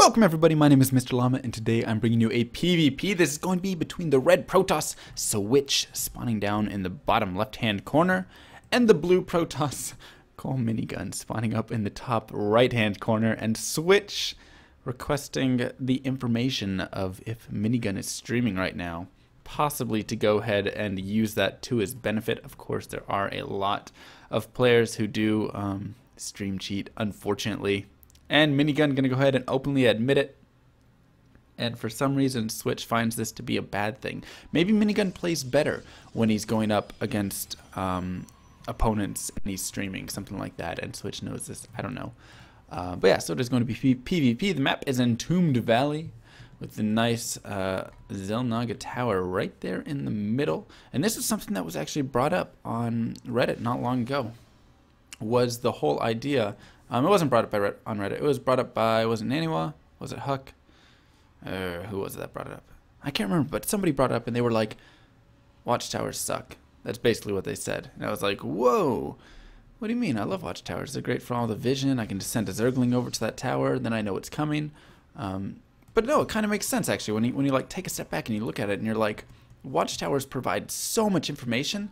Welcome everybody, my name is Mr. Llama and today I'm bringing you a PvP. This is going to be between the red Protoss Switch spawning down in the bottom left hand corner and the blue Protoss colMinigun spawning up in the top right hand corner, and Switch requesting the information of if Minigun is streaming right now, possibly to go ahead and use that to his benefit. Of course, there are a lot of players who do stream cheat, unfortunately. And Minigun going to go ahead and openly admit it. And for some reason, Switch finds this to be a bad thing. Maybe Minigun plays better when he's going up against opponents and he's streaming, something like that. And Switch knows this. I don't know. But yeah, so there's going to be PvP. The map is Entombed Valley with the nice Zelnaga Tower right there in the middle. And this is something that was actually brought up on Reddit not long ago. Was the whole idea... it wasn't brought up on Reddit. It was brought up by, was it Naniwa? Was it Huck? Who was it that brought it up? I can't remember, but somebody brought it up and they were like, watchtowers suck. That's basically what they said. And I was like, whoa, what do you mean? I love watchtowers. They're great for all the vision. I can just send a Zergling over to that tower, then I know it's coming. But no, it kind of makes sense actually when you like take a step back and you look at it and you're like, watchtowers provide so much information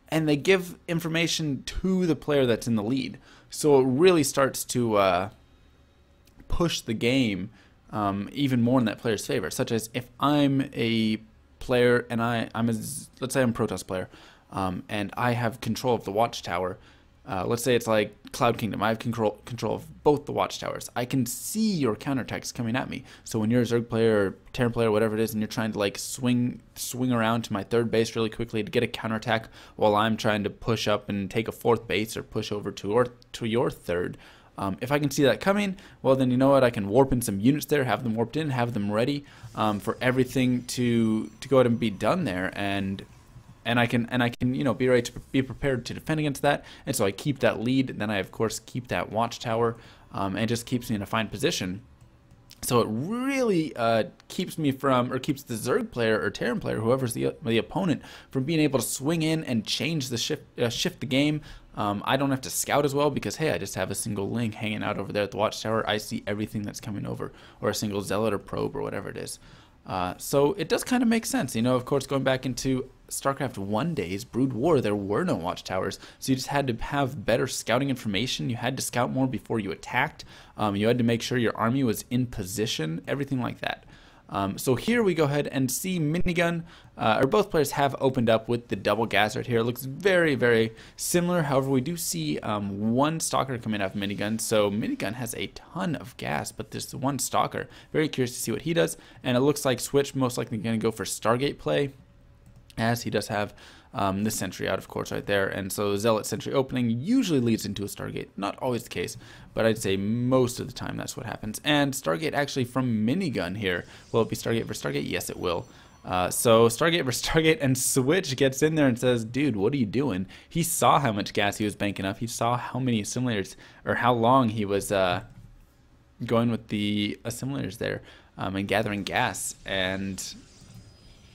and they give information to the player that's in the lead. So it really starts to push the game even more in that player's favor. Such as if I'm a player and let's say I'm a Protoss player, and I have control of the watchtower. Let's say it's like Cloud Kingdom. I have control of both the watchtowers. I can see your counterattacks coming at me. So when you're a Zerg player or Terran player, whatever it is, and you're trying to like swing around to my third base really quickly to get a counterattack while I'm trying to push up and take a fourth base or push over to your third. If I can see that coming, well then you know what, I can warp in some units there, have them warped in, have them ready for everything to go ahead and be done there, and I can you know be ready to be prepared to defend against that. And so I keep that lead, and then I of course keep that watchtower, and it just keeps me in a fine position. So it really keeps me from, or keeps the Zerg player or Terran player, whoever's the opponent, from being able to swing in and change the shift the game. I don't have to scout as well because hey, I just have a single link hanging out over there at the watchtower. I see everything that's coming over, or a single zealot or probe or whatever it is. So it does kind of make sense, you know. Of course, going back into StarCraft 1 days, Brood War, there were no watchtowers, so you just had to have better scouting information. You had to scout more before you attacked. You had to make sure your army was in position, everything like that. So here we go ahead and see Minigun, or both players have opened up with the double gas right here. It looks very, very similar. However, we do see one Stalker coming out of Minigun. So Minigun has a ton of gas, but there's one Stalker. Very curious to see what he does. And it looks like Switch most likely going to go for Stargate play, as he does have the sentry out, of course, right there. And so Zealot sentry opening usually leads into a Stargate. Not always the case, but I'd say most of the time that's what happens. And Stargate actually from Minigun here. Will it be Stargate for Stargate? Yes, it will. So Stargate for Stargate, and Switch gets in there and says, dude, what are you doing? He saw how much gas he was banking up. He saw how many assimilators, or how long he was going with the assimilators there and gathering gas. And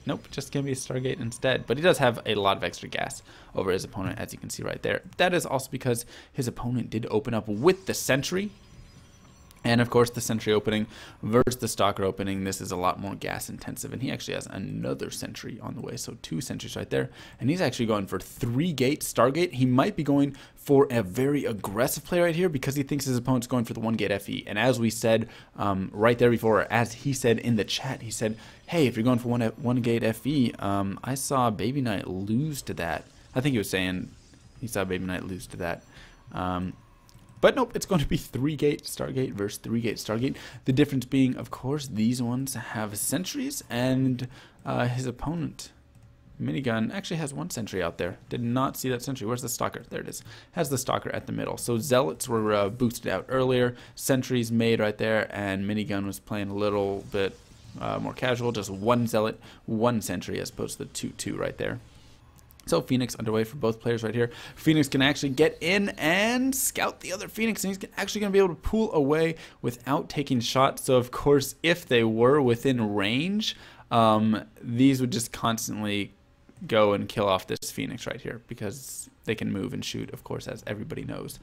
nope, just gonna be a Stargate instead. But he does have a lot of extra gas over his opponent, as you can see right there. That is also because his opponent did open up with the sentry. And of course, the sentry opening versus the Stalker opening, this is a lot more gas intensive. And he actually has another sentry on the way. So 2 sentries right there. And he's actually going for 3-gate Stargate. He might be going for a very aggressive play right here because he thinks his opponent's going for the 1-gate FE. And as we said right there before, or as he said in the chat, he said, hey, if you're going for 1-gate FE, I saw Baby Knight lose to that. I think he was saying he saw Baby Knight lose to that. But nope, it's going to be 3-gate Stargate versus 3-gate Stargate. The difference being, of course, these ones have sentries, and his opponent, Minigun, actually has 1 sentry out there. Did not see that sentry. Where's the Stalker? There it is. Has the Stalker at the middle. So Zealots were boosted out earlier, sentries made right there, and Minigun was playing a little bit more casual, just 1 Zealot, 1 sentry as opposed to the 2-2 right there. So Phoenix underway for both players right here. Phoenix can actually get in and scout the other Phoenix, and he's actually going to be able to pull away without taking shots. So of course, if they were within range, these would just constantly go and kill off this Phoenix right here because they can move and shoot, of course, as everybody knows.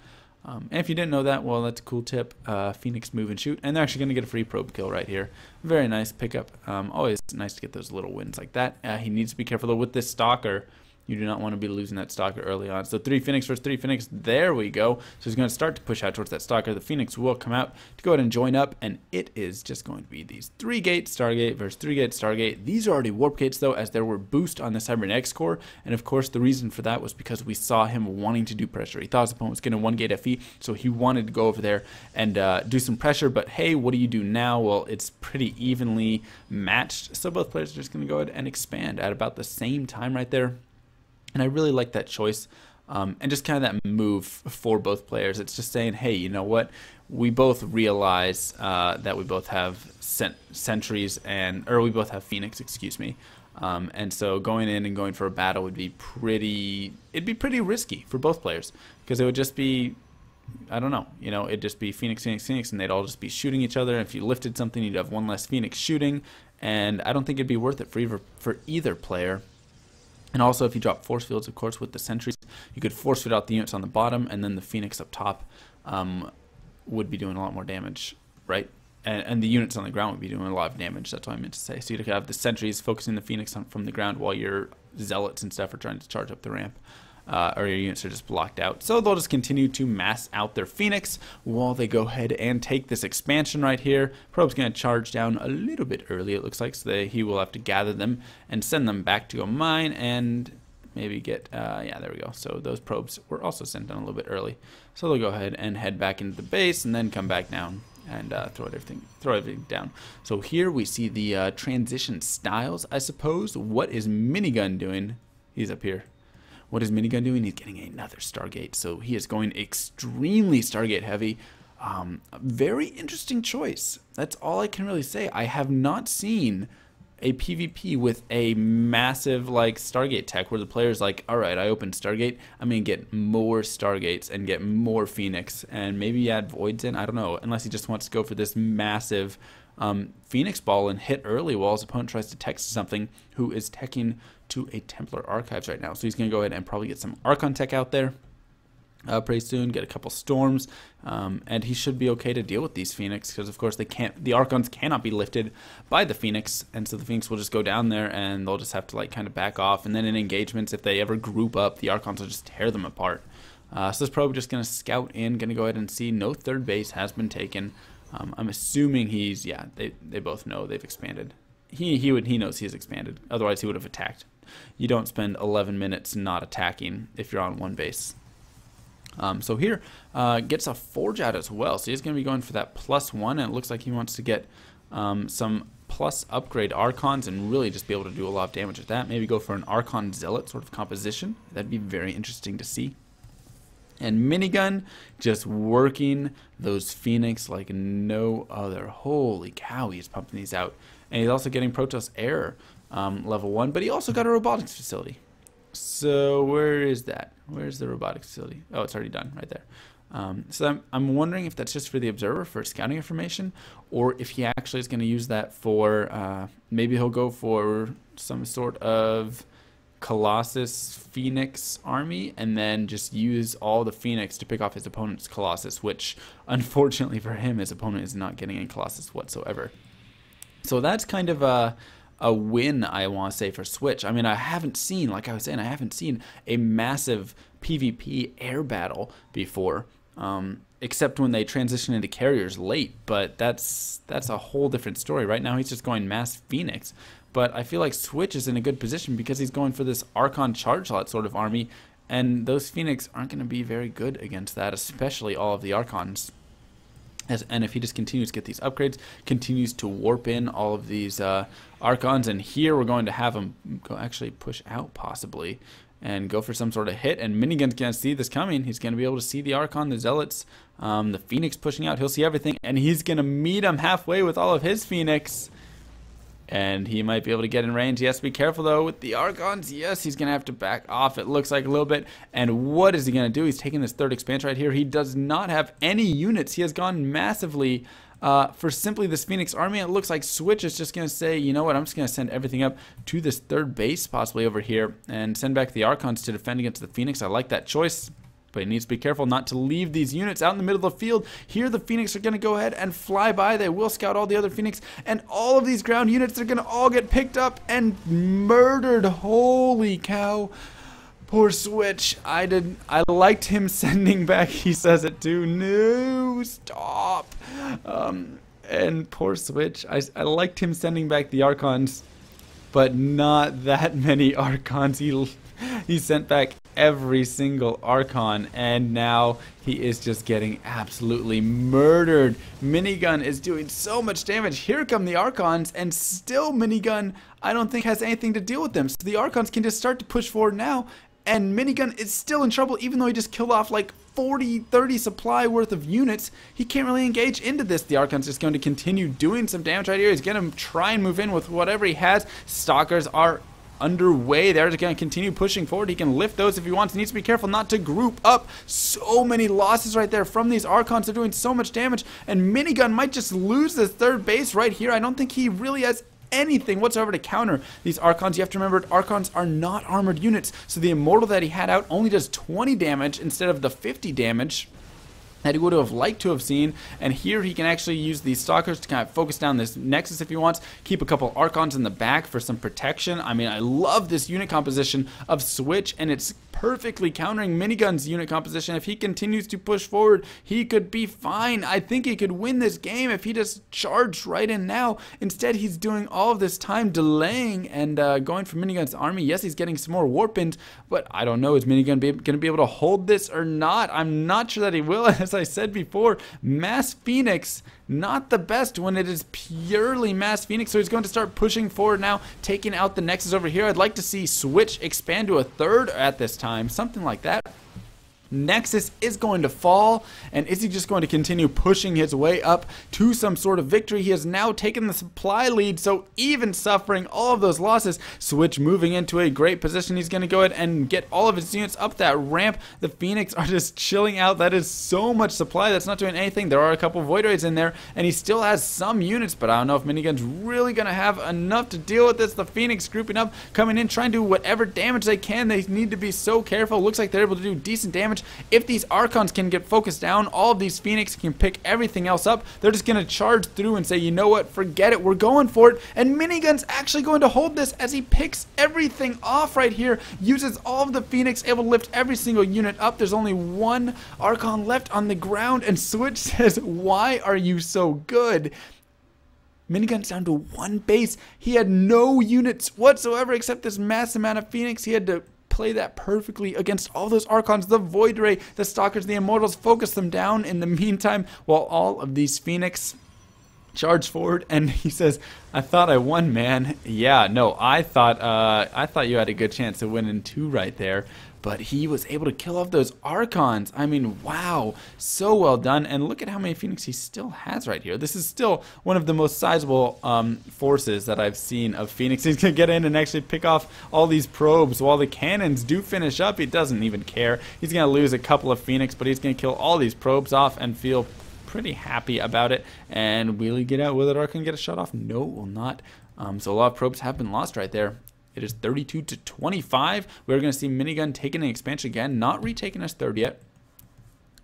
And if you didn't know that, well, that's a cool tip. Phoenix move and shoot, and they're actually going to get a free probe kill right here. Very nice pickup. Always nice to get those little wins like that. He needs to be careful though with this stalker. You do not want to be losing that stalker early on. So 3 Phoenix versus 3 Phoenix. There we go. So he's going to start to push out towards that stalker. The Phoenix will come out to go ahead and join up, and it is just going to be these 3 gate Stargate versus 3 gate Stargate. These are already warp gates though, as there were boost on the Cybernetics core, and of course the reason for that was because we saw him wanting to do pressure. He thought his opponent was getting 1 gate FE, so he wanted to go over there and do some pressure. But hey, what do you do now? Well, it's pretty evenly matched, so both players are just going to go ahead and expand at about the same time right there. And I really like that choice, and just kind of that move for both players. It's just saying, hey, you know what? We both realize that we both have sentries, or we both have Phoenix, excuse me. And so going in and going for a battle would be it'd be pretty risky for both players, because it would just be, I don't know, you know, it'd just be Phoenix, Phoenix, Phoenix, and they'd all just be shooting each other. And if you lifted something, you'd have 1 less Phoenix shooting, and I don't think it'd be worth it for either player. And also, if you drop force fields, of course, with the sentries, you could force field out the units on the bottom, and then the Phoenix up top would be doing a lot more damage, right? And the units on the ground would be doing a lot of damage. That's what I meant to say. So you could have the sentries focusing the Phoenix from the ground while your zealots and stuff are trying to charge up the ramp. Or your units are just blocked out. So they'll just continue to mass out their Phoenix while they go ahead and take this expansion right here. Probe's going to charge down a little bit early, it looks like, so he will have to gather them and send them back to go mine and maybe get, yeah, there we go. So those probes were also sent down a little bit early. So they'll go ahead and head back into the base and then come back down and throw everything down. So here we see the transition styles, I suppose. What is Minigun doing? He's up here. What is Minigun doing? He's getting another Stargate. So he is going extremely Stargate heavy. Very interesting choice. That's all I can really say. I have not seen a PvP with a massive like Stargate tech where the player's like, all right, I opened Stargate. I'm going to get more Stargates and get more Phoenix and maybe add Voids in. I don't know. Unless he just wants to go for this massive Phoenix ball and hit early while his opponent tries to tech something who is teching to a Templar Archives right now. So he's going to go ahead and probably get some Archon tech out there pretty soon, get a couple storms, and he should be okay to deal with these Phoenix, because of course the Archons cannot be lifted by the Phoenix, and so the Phoenix will just go down there and they'll just have to like kind of back off, and then in engagements, if they ever group up, the Archons will just tear them apart. So this probe just going to scout in, going to go ahead and see no third base has been taken. I'm assuming he's, yeah, they both know they've expanded. He knows he has expanded, otherwise he would have attacked. You don't spend 11 minutes not attacking if you're on one base. So here, gets a Forge out as well, so he's going to be going for that +1, and it looks like he wants to get some plus upgrade Archons and really just be able to do a lot of damage with that. Maybe go for an Archon Zealot sort of composition. That'd be very interesting to see. And Minigun just working those Phoenix like no other. Holy cow, he's pumping these out. And he's also getting Protoss Air level 1, but he also got a robotics facility. So where is that? Where's the robotics facility? Oh, it's already done right there. So I'm wondering if that's just for the observer for scouting information, or if he actually is going to use that for, maybe he'll go for some sort of Colossus Phoenix army and then just use all the Phoenix to pick off his opponent's Colossus, which unfortunately for him, his opponent is not getting any Colossus whatsoever. So that's kind of a win, I want to say, for Switch. I mean, I haven't seen, like I was saying, I haven't seen a massive PvP air battle before, except when they transition into carriers late, but that's a whole different story. Right now he's just going mass Phoenix, but I feel like Switch is in a good position because he's going for this Archon charge lot sort of army, and those Phoenix aren't going to be very good against that, especially all of the Archons. And if he just continues to get these upgrades, continues to warp in all of these Archons, and here we're going to have him go actually push out possibly and go for some sort of hit, and Minigun's going to see this coming. He's going to be able to see the Archon, the Zealots, the Phoenix pushing out. He'll see everything, and he's going to meet him halfway with all of his Phoenix. And he might be able to get in range. He has to be careful, though, with the Archons. Yes, he's going to have to back off, it looks like, a little bit. And what is he going to do? He's taking this third expansion right here. He does not have any units. He has gone massively for simply this Phoenix army. It looks like Switch is just going to say, you know what, I'm just going to send everything up to this third base, possibly over here, and send back the Archons to defend against the Phoenix. I like that choice. But he needs to be careful not to leave these units out in the middle of the field. Here the Phoenix are going to go ahead and fly by. They will scout all the other Phoenix. And all of these ground units are going to all get picked up and murdered. Holy cow. Poor Switch. I liked him sending back. He says it too. No, stop. And poor Switch. I liked him sending back the Archons, but not that many Archons. He sent back every single Archon, and now he is just getting absolutely murdered. Minigun is doing so much damage. Here come the Archons, and still Minigun, I don't think, has anything to deal with them. So the Archons can just start to push forward now, and Minigun is still in trouble, even though he just killed off like 30 supply worth of units. He can't really engage into this. The Archon's just going to continue doing some damage right here. He's going to try and move in with whatever he has. Stalkers are underway. They're just going to continue pushing forward. He can lift those if he wants. He needs to be careful not to group up. So many losses right there from these Archons. They're doing so much damage, and Minigun might just lose this third base right here. I don't think he really has anything whatsoever to counter these Archons. You have to remember, Archons are not armored units, so the Immortal that he had out only does 20 damage instead of the 50 damage that he would have liked to have seen. And here he can actually use these Stalkers to kind of focus down this Nexus if he wants, keep a couple Archons in the back for some protection. I mean, I love this unit composition of Switch, and it's perfectly countering Minigun's unit composition. If he continues to push forward, he could be fine. I think he could win this game if he just charged right in now. Instead, he's doing all of this time delaying and going for Minigun's army. Yes, he's getting some more warpins, but I don't know, is Minigun going to be able to hold this or not? I'm not sure that he will. As I said before, Mass Phoenix, not the best when it is purely Mass Phoenix. So he's going to start pushing forward now, taking out the Nexus over here. I'd like to see Switch expand to a third at this time, something like that. Nexus is going to fall, and is he just going to continue pushing his way up to some sort of victory? He has now taken the supply lead, so even suffering all of those losses, Switch moving into a great position. He's going to go ahead and get all of his units up that ramp. The Phoenix are just chilling out. That is so much supply that's not doing anything. There are a couple Void Raids in there, and he still has some units, but I don't know if Minigun's really going to have enough to deal with this. The Phoenix grouping up, coming in, trying to do whatever damage they can. They need to be so careful. Looks like they're able to do decent damage. If these Archons can get focused down, all of these Phoenix can pick everything else up. They're just going to charge through and say, you know what, forget it, we're going for it. And Minigun's actually going to hold this as he picks everything off right here, uses all of the Phoenix, able to lift every single unit up. There's only one Archon left on the ground, and Switch says, why are you so good? Minigun's down to one base. He had no units whatsoever except this mass amount of Phoenix. He had to play that perfectly against all those Archons, the Void Ray, the Stalkers, the Immortals, focus them down in the meantime while all of these Phoenix charge forward. And he says, I thought I won, man. Yeah, no, I thought you had a good chance of winning too right there. But he was able to kill off those Archons. I mean, wow, so well done. And look at how many Phoenix he still has right here. This is still one of the most sizable forces that I've seen of Phoenix. He's going to get in and actually pick off all these probes while the cannons do finish up. He doesn't even care. He's going to lose a couple of Phoenix, but he's going to kill all these probes off and feel pretty happy about it. And will he get out? Will it Archon get a shot off? No, it will not. So a lot of probes have been lost right there. It is 32 to 25. We're going to see Minigun taking an expansion again, not retaking his third yet,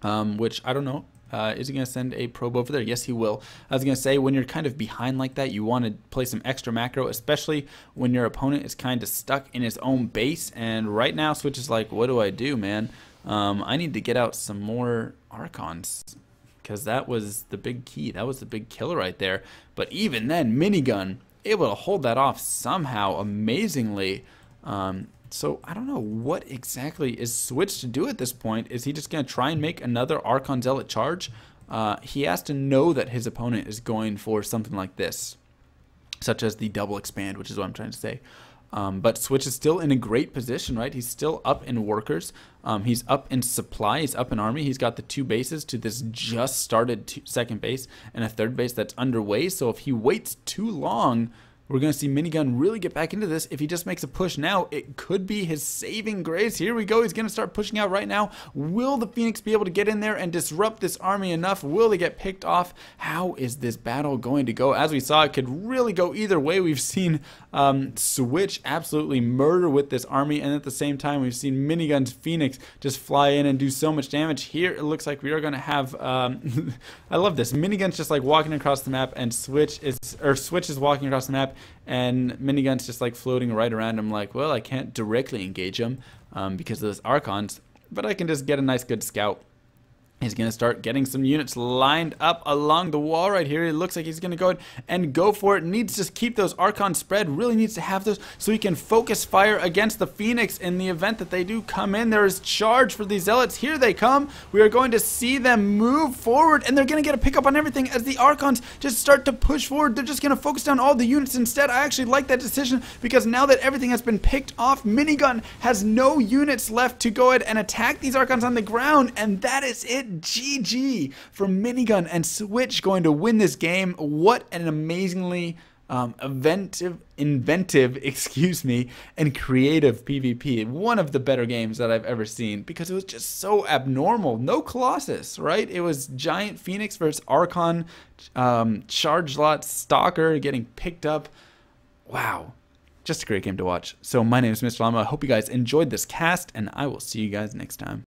which I don't know. Is he going to send a probe over there? Yes, he will. I was going to say, when you're kind of behind like that, you want to play some extra macro, especially when your opponent is kind of stuck in his own base. And right now, Switch is like, what do I do, man? I need to get out some more Archons, because that was the big key. That was the big killer right there. But even then, Minigun able to hold that off somehow amazingly. So I don't know what exactly is Switch to do at this point. Is he just going to try and make another Archon Zealot charge? He has to know that his opponent is going for something like this, such as the double expand, which is what I'm trying to say. But Switch is still in a great position, right? He's still up in workers. He's up in supply. He's up in army. He's got the two bases to this just started second base and a third base that's underway. So if he waits too long, We're going to see Minigun really get back into this. If he just makes a push now, it could be his saving grace. Here we go. He's going to start pushing out right now. Will the Phoenix be able to get in there and disrupt this army enough? Will they get picked off? How is this battle going to go? As we saw, it could really go either way. We've seen Switch absolutely murder with this army, and at the same time, we've seen Minigun's Phoenix just fly in and do so much damage. Here, it looks like we are going to have, I love this. Minigun's just like walking across the map, and Switch is walking across the map, and Minigun's just like floating right around him. Like, well, I can't directly engage him because of those Archons, but I can just get a nice good scout. He's going to start getting some units lined up along the wall right here. It looks like he's going to go ahead and go for it. Needs to keep those Archons spread. Really needs to have those so he can focus fire against the Phoenix in the event that they do come in. There is charge for these Zealots. Here they come. We are going to see them move forward, and they're going to get a pickup on everything as the Archons just start to push forward. They're just going to focus down all the units instead. I actually like that decision because now that everything has been picked off, Minigun has no units left to go ahead and attack these Archons on the ground, and that is it. GG from Minigun and Switch going to win this game. What an amazingly inventive, excuse me, and creative PvP. One of the better games that I've ever seen because it was just so abnormal. No Colossus, right? It was Giant Phoenix versus Archon, Charge Lot Stalker getting picked up. Wow. Just a great game to watch. So my name is MrLlama. I hope you guys enjoyed this cast, and I will see you guys next time.